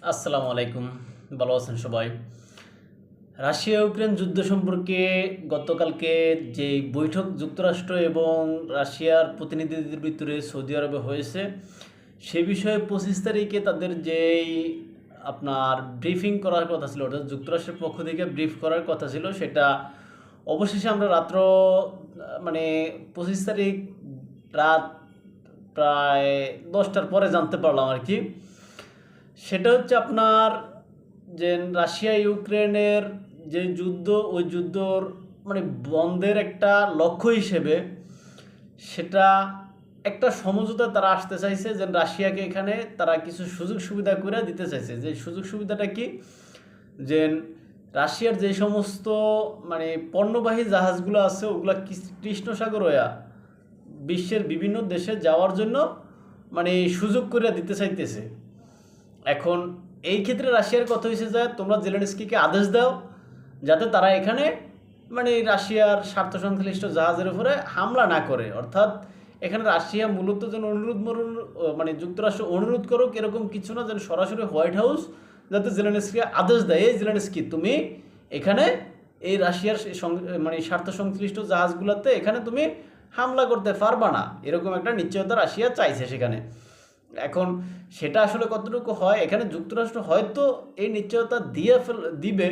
আসসালামু আলাইকুম। ভালো আছেন সবাই? রাশিয়া ইউক্রেন যুদ্ধ সম্পর্কে গতকালকে যে বৈঠক যুক্তরাষ্ট্র এবং রাশিয়ার প্রতিনিধিদের ভিতরে সৌদি আরবে হয়েছে, সে বিষয়ে 25 তারিখে তাদের যেই আপনার ব্রিফিং করার কথা ছিল, অর্থাৎ যুক্তরাষ্ট্রের পক্ষ থেকে ব্রিফ করার কথা ছিল, সেটা অবশেষে আমরা রাত্র মানে 25 তারিখ রাত প্রায় 10টার পরে জানতে পারলাম আর কি। সেটা হচ্ছে আপনার যে রাশিয়া ইউক্রেনের যে যুদ্ধ, ওই যুদ্ধর মানে বন্ধের একটা লক্ষ্য হিসেবে সেটা একটা সমঝোতা তারা আসতে চাইছে, যে রাশিয়াকে এখানে তারা কিছু সুযোগ সুবিধা করে দিতে চাইছে। যে সুযোগ সুবিধাটা কি, যে রাশিয়ার যে সমস্ত মানে পণ্যবাহী জাহাজগুলো আছে ওগুলা কৃষ্ণ সাগর হইয়া বিশ্বের বিভিন্ন দেশে যাওয়ার জন্য মানে সুযোগ করে দিতে চাইতেছে। এখন এই ক্ষেত্রে রাশিয়ার কথা হয়েছে যে তোমরা জেলেনস্কিকে আদেশ দাও যাতে তারা এখানে মানে রাশিয়ার স্বার্থ সংশ্লিষ্ট জাহাজের উপরে হামলা না করে। অর্থাৎ এখানে রাশিয়া মূলত যেন মানে যুক্তরাষ্ট্র অনুরোধ করুক এরকম কিছু না, যেন সরাসরি হোয়াইট হাউস যাতে জেলেনস্কিকে আদেশ দেয়, এই জেলেনস্কি তুমি এখানে এই রাশিয়ার মানে স্বার্থ সংশ্লিষ্ট জাহাজগুলোতে এখানে তুমি হামলা করতে পারবা না, এরকম একটা নিশ্চয়তা রাশিয়া চাইছে সেখানে। এখন সেটা আসলে কতটুকু হয়, এখানে যুক্তরাষ্ট্র হয়তো এই নিশ্চয়তা দিবে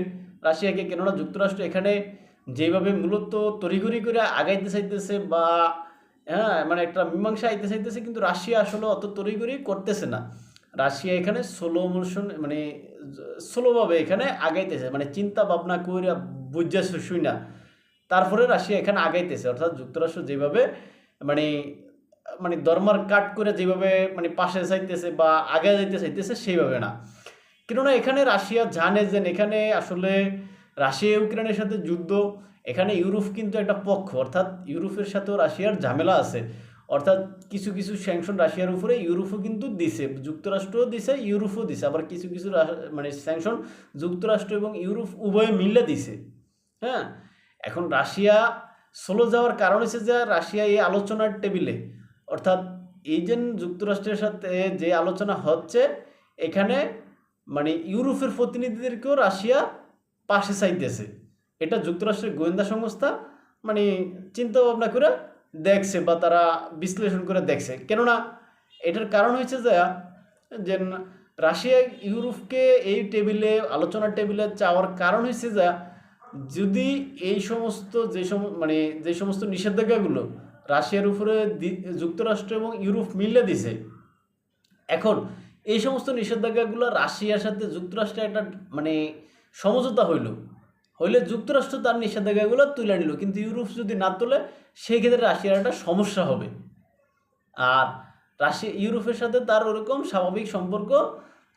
রাশিয়াকে, কেননা যুক্তরাষ্ট্র এখানে যেভাবে মূলত তড়িঘড়ি করে আগাইতে চাইতেছে বা হ্যাঁ মানে একটা মীমাংসা আইতে চাইতেছে, কিন্তু রাশিয়া আসলে অত তড়িঘড়ি করতেছে না। রাশিয়া এখানে স্লো মোশন মানে স্লোভাবে এখানে আগাইতেছে, মানে চিন্তা ভাবনা করে বুঝা শুই না, তারপরে রাশিয়া এখানে আগাইতেছে। অর্থাৎ যুক্তরাষ্ট্র যেভাবে মানে মানে দরমার কাট করে যেভাবে মানে পাশে চাইতেছে বা আগে যাইতে চাইতেছে সেইভাবে না। কেননা এখানে রাশিয়া জানে যে এখানে আসলে রাশিয়া ইউক্রেনের সাথে যুদ্ধ, এখানে ইউরোপ কিন্তু একটা পক্ষ, অর্থাৎ ইউরোপের সাথেও রাশিয়ার ঝামেলা আছে। অর্থাৎ কিছু কিছু স্যাংশন রাশিয়ার উপরে ইউরোপও কিন্তু দিছে, যুক্তরাষ্ট্রও দিছে, ইউরোপও দিছে, আবার কিছু কিছু মানে স্যাংশন যুক্তরাষ্ট্র এবং ইউরোপ উভয়ে মিলে দিছে। হ্যাঁ, এখন রাশিয়া স্লো যাওয়ার কারণ হচ্ছে যে রাশিয়া এই আলোচনার টেবিলে, অর্থাৎ এই যে যুক্তরাষ্ট্রের সাথে যে আলোচনা হচ্ছে এখানে মানে ইউরোপের প্রতিনিধিদেরকেও রাশিয়া পাশে চাইতেছে। এটা যুক্তরাষ্ট্রের গোয়েন্দা সংস্থা মানে চিন্তা ভাবনা করে দেখছে বা তারা বিশ্লেষণ করে দেখছে। কেননা এটার কারণ হয়েছে যে রাশিয়া ইউরোপকে এই টেবিলে আলোচনার টেবিলে চাওয়ার কারণ হয়েছে যদি এই সমস্ত মানে যে সমস্ত নিষেধাজ্ঞাগুলো রাশিয়ার উপরে যুক্তরাষ্ট্র এবং ইউরোপ মিলে দিছে, এখন এই সমস্ত নিষেধাজ্ঞাগুলো রাশিয়ার সাথে যুক্তরাষ্ট্রের একটা মানে সমঝোতা হইলে যুক্তরাষ্ট্র তার নিষেধাজ্ঞাগুলো তুলে নিল, কিন্তু ইউরোপ যদি না তোলে সেই ক্ষেত্রে রাশিয়ার একটা সমস্যা হবে। আর রাশিয়া ইউরোপের সাথে তার ওরকম স্বাভাবিক সম্পর্ক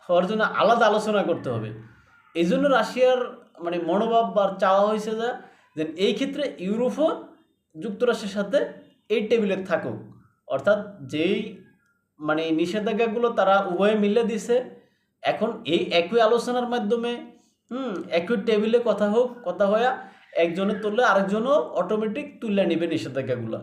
হওয়ার জন্য আলাদা আলোচনা করতে হবে। এই জন্য রাশিয়ার মানে মনোভাব বা চাওয়া হয়েছে যে এই ক্ষেত্রে ইউরোপও যুক্তরাষ্ট্রের সাথে এই টেবিলে থাকুক। অর্থাৎ যেই মানে নিষেধাজ্ঞাগুলো তারা উভয়ে মিলে দিছে, এখন এই একই আলোচনার মাধ্যমে একই টেবিলে কথা হয়ে একজনের তুললে আরেকজনও অটোমেটিক তুলে নেবে নিষেধাজ্ঞাগুলো।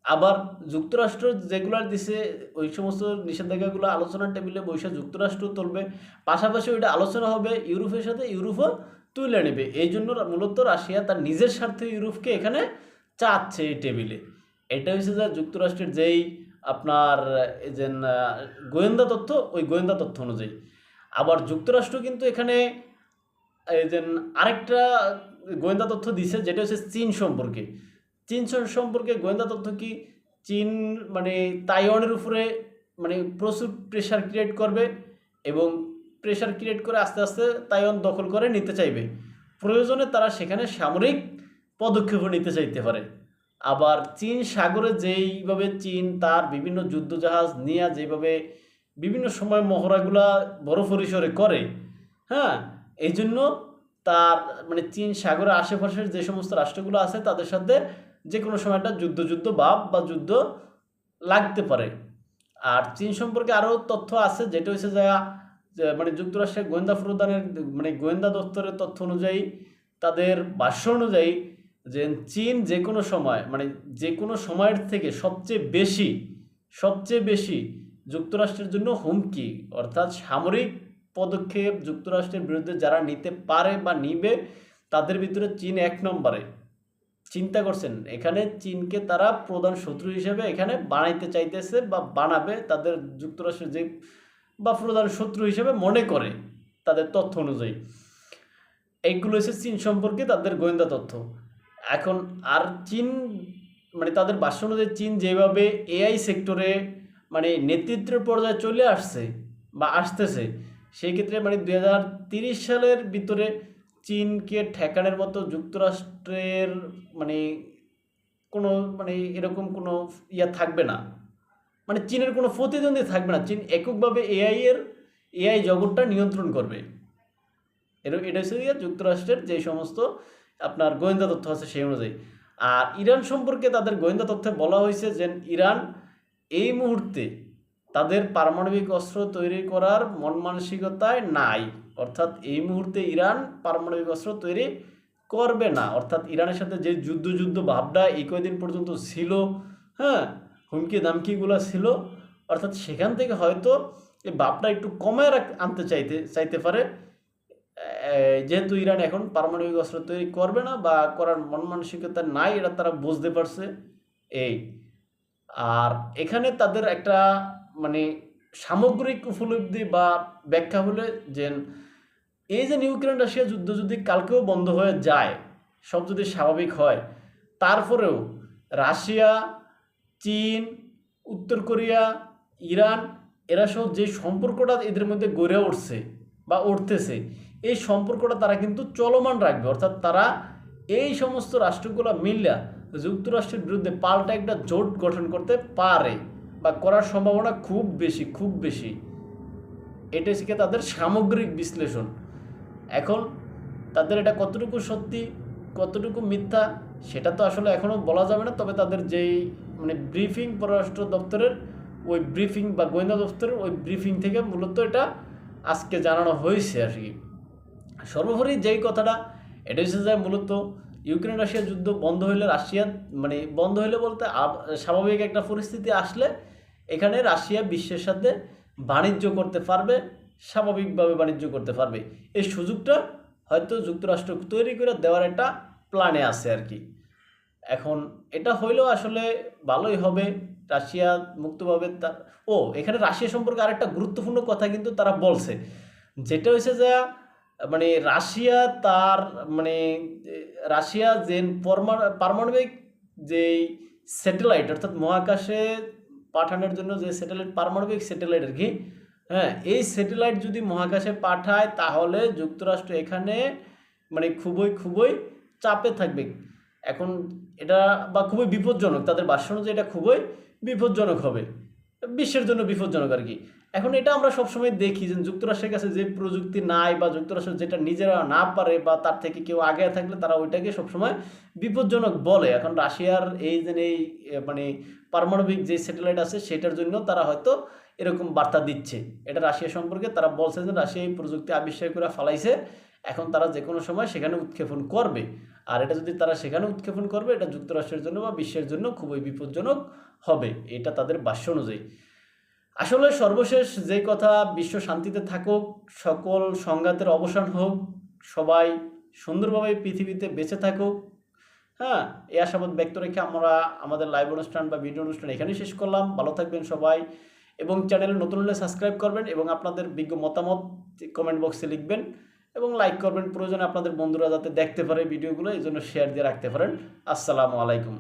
আবার যুক্তরাষ্ট্র যেগুলো দিছে ওই সমস্ত নিষেধাজ্ঞাগুলো আলোচনার টেবিলে বসে যুক্তরাষ্ট্র তুলবে, পাশাপাশি ওইটা আলোচনা হবে ইউরোপের সাথে, ইউরোপও তুলে নেবে। এই জন্য মূলত রাশিয়া তার নিজের স্বার্থে ইউরোপকে এখানে চাচ্ছে এই টেবিলে। এটা হচ্ছে যে যুক্তরাষ্ট্রের যেই আপনার যে গোয়েন্দা তথ্য, ওই গোয়েন্দা তথ্য অনুযায়ী। আবার যুক্তরাষ্ট্র কিন্তু এখানে এই যে আরেকটা গোয়েন্দা তথ্য দিছে, যেটা হচ্ছে চীন সম্পর্কে। চীন সম্পর্কে গোয়েন্দা তথ্য কি, চীন মানে তাইওয়ানের উপরে মানে প্রচুর প্রেশার ক্রিয়েট করবে এবং প্রেশার ক্রিয়েট করে আস্তে আস্তে তাইওয়ান দখল করে নিতে চাইবে। প্রয়োজনে তারা সেখানে সামরিক পদক্ষেপও নিতে চাইতে পারে। আবার চীন সাগরে যেইভাবে চীন তার বিভিন্ন যুদ্ধজাহাজ নিয়ে যেভাবে বিভিন্ন সময় মহড়াগুলা বড় পরিসরে করে, হ্যাঁ, এই জন্য তার মানে চীন সাগরের আশেপাশের যে সমস্ত রাষ্ট্রগুলো আছে তাদের সাথে যে কোনো সময় একটা যুদ্ধ ভাব বা যুদ্ধ লাগতে পারে। আর চীন সম্পর্কে আরও তথ্য আছে, যেটা হচ্ছে যে মানে যুক্তরাষ্ট্রের গোয়েন্দা প্রধানের মানে গোয়েন্দা দপ্তরের তথ্য অনুযায়ী, তাদের ভাষ্য অনুযায়ী, যে চীন যে কোনো সময় মানে যে কোনো সময়ের থেকে সবচেয়ে বেশি যুক্তরাষ্ট্রের জন্য হুমকি, অর্থাৎ সামরিক পদক্ষেপ যুক্তরাষ্ট্রের বিরুদ্ধে যারা নিতে পারে বা নিবে তাদের ভিতরে চীন 1 নম্বরে। চিন্তা করছেন, এখানে চীনকে তারা প্রধান শত্রু হিসেবে এখানে বানাইতে চাইতেছে বা বানাবে, তাদের যুক্তরাষ্ট্রের যে বা প্রধান শত্রু হিসেবে মনে করে তাদের তথ্য অনুযায়ী। এইগুলো হচ্ছে চীন সম্পর্কে তাদের গোয়েন্দা তথ্য। এখন আর চীন মানে তাদের ভাষ্য অনুযায়ী চীন যেভাবে এআই সেক্টরে মানে নেতৃত্বের পর্যায়ে চলে আসছে বা আসতেছে, সেই ক্ষেত্রে মানে 2030 সালের ভিতরে চীনকে ঠেকানোর মতো যুক্তরাষ্ট্রের মানে কোনো মানে এরকম কোনো থাকবে না, মানে চীনের কোনো প্রতিদ্বন্দ্বী থাকবে না। চীন এককভাবে এআই জগৎটা নিয়ন্ত্রণ করবে। এটা হচ্ছে যুক্তরাষ্ট্রের যে সমস্ত আপনার গোয়েন্দা তথ্য আছে সেই অনুযায়ী। আর ইরান সম্পর্কে তাদের গোয়েন্দা তথ্যে বলা হয়েছে যে ইরান এই মুহূর্তে তাদের পারমাণবিক অস্ত্র তৈরি করার মন মানসিকতায় নাই, অর্থাৎ এই মুহূর্তে ইরান পারমাণবিক অস্ত্র তৈরি করবে না। অর্থাৎ ইরানের সাথে যে যুদ্ধ ভাবটা এই কয়েকদিন পর্যন্ত ছিল, হ্যাঁ, হুমকি দামকিগুলো ছিল, অর্থাৎ সেখান থেকে হয়তো এই ভাবটা একটু কমায় আনতে চাইতে পারে, যেহেতু ইরান এখন পারমাণবিক অস্ত্র তৈরি করবে না বা করার মন মানসিকতা নাই, এটা তারা বুঝতে পারছে। এই আর এখানে তাদের একটা মানে সামগ্রিক উপলব্ধি বা ব্যাখ্যা হলে যে এই যে ইউক্রেন রাশিয়া যুদ্ধ যদি কালকেও বন্ধ হয়ে যায়, সব যদি স্বাভাবিক হয়, তারপরেও রাশিয়া, চীন, উত্তর কোরিয়া, ইরান এরা সহ যে সম্পর্কটা এদের মধ্যে গড়ে উঠছে বা উঠতেছে, এই সম্পর্কটা তারা কিন্তু চলমান রাখবে। অর্থাৎ তারা এই সমস্ত রাষ্ট্রগুলো মিললে যুক্তরাষ্ট্রের বিরুদ্ধে পাল্টা একটা জোট গঠন করতে পারে বা করার সম্ভাবনা খুব বেশি। এটাই শিখে তাদের সামগ্রিক বিশ্লেষণ। এখন তাদের এটা কতটুকু সত্যি কতটুকু মিথ্যা সেটা তো আসলে এখনও বলা যাবে না। তবে তাদের যেই মানে ব্রিফিং পররাষ্ট্র দপ্তরের ওই ব্রিফিং বা গোয়েন্দা দপ্তরের ওই ব্রিফিং থেকে মূলত এটা আজকে জানানো হয়েছে আর কি। সর্বোপরি যেই কথাটা এটা হচ্ছে যে মূলত ইউক্রেন রাশিয়া যুদ্ধ বন্ধ হইলে রাশিয়া মানে বন্ধ হইলে বলতে স্বাভাবিক একটা পরিস্থিতি আসলে এখানে রাশিয়া বিশ্বের সাথে বাণিজ্য করতে পারবে, স্বাভাবিকভাবে বাণিজ্য করতে পারবে। এই সুযোগটা হয়তো যুক্তরাষ্ট্র তৈরি করে দেওয়ার একটা প্ল্যানে আছে আর কি। এখন এটা হইলেও আসলে ভালোই হবে, রাশিয়া মুক্তভাবে তার এখানে রাশিয়া সম্পর্কে আরেকটা গুরুত্বপূর্ণ কথা কিন্তু তারা বলছে, যেটা হচ্ছে যে মানে রাশিয়া তার মানে রাশিয়া যে পারমাণবিক যেই স্যাটেলাইট অর্থাৎ মহাকাশে পাঠানোর জন্য যে স্যাটেলাইট পারমাণবিক স্যাটেলাইট আর কি, হ্যাঁ, এই স্যাটেলাইট যদি মহাকাশে পাঠায় তাহলে যুক্তরাষ্ট্র এখানে মানে খুবই চাপে থাকবে। এখন এটা বা খুবই বিপজ্জনক, তাদের ভাষ্য অনুযায়ী এটা খুবই বিপজ্জনক হবে, বিশ্বের জন্য বিপজ্জনক আর কি। এখন এটা আমরা সবসময় দেখি যে যুক্তরাষ্ট্রের কাছে যে প্রযুক্তি নাই বা যুক্তরাষ্ট্র যেটা নিজেরা না পারে বা তার থেকে কেউ আগে থাকলে তারা ওইটাকে সবসময় বিপজ্জনক বলে। এখন রাশিয়ার এই যে মানে পারমাণবিক যে স্যাটেলাইট আছে সেটার জন্য তারা হয়তো এরকম বার্তা দিচ্ছে। এটা রাশিয়া সম্পর্কে তারা বলছে যে রাশিয়া এই প্রযুক্তি আবিষ্কার করে ফেলাইছে, এখন তারা যে কোনো সময় সেখানে উৎক্ষেপণ করবে। আর এটা যদি তারা সেখানে উৎক্ষেপণ করবে এটা যুক্তরাষ্ট্রের জন্য বা বিশ্বের জন্য খুবই বিপজ্জনক হবে, এটা তাদের ভাষ্য অনুযায়ী। আসলে সর্বশেষ যেই কথা, বিশ্ব শান্তিতে থাকুক, সকল সংঘাতের অবসান হোক, সবাই সুন্দরভাবে পৃথিবীতে বেঁচে থাকুক, হ্যাঁ, এই আশাবাদ ব্যক্ত রেখে আমরা আমাদের লাইভ অনুষ্ঠান বা ভিডিও অনুষ্ঠান এখানেই শেষ করলাম। ভালো থাকবেন সবাই এবং চ্যানেলে নতুন হলে সাবস্ক্রাইব করবেন এবং আপনাদের বিজ্ঞ মতামত কমেন্ট বক্সে লিখবেন এবং লাইক করবেন, প্রয়োজনে আপনাদের বন্ধুরা যাতে দেখতে পারে ভিডিওগুলো, এই জন্য শেয়ার দিয়ে রাখতে পারেন। আসসালামু আলাইকুম।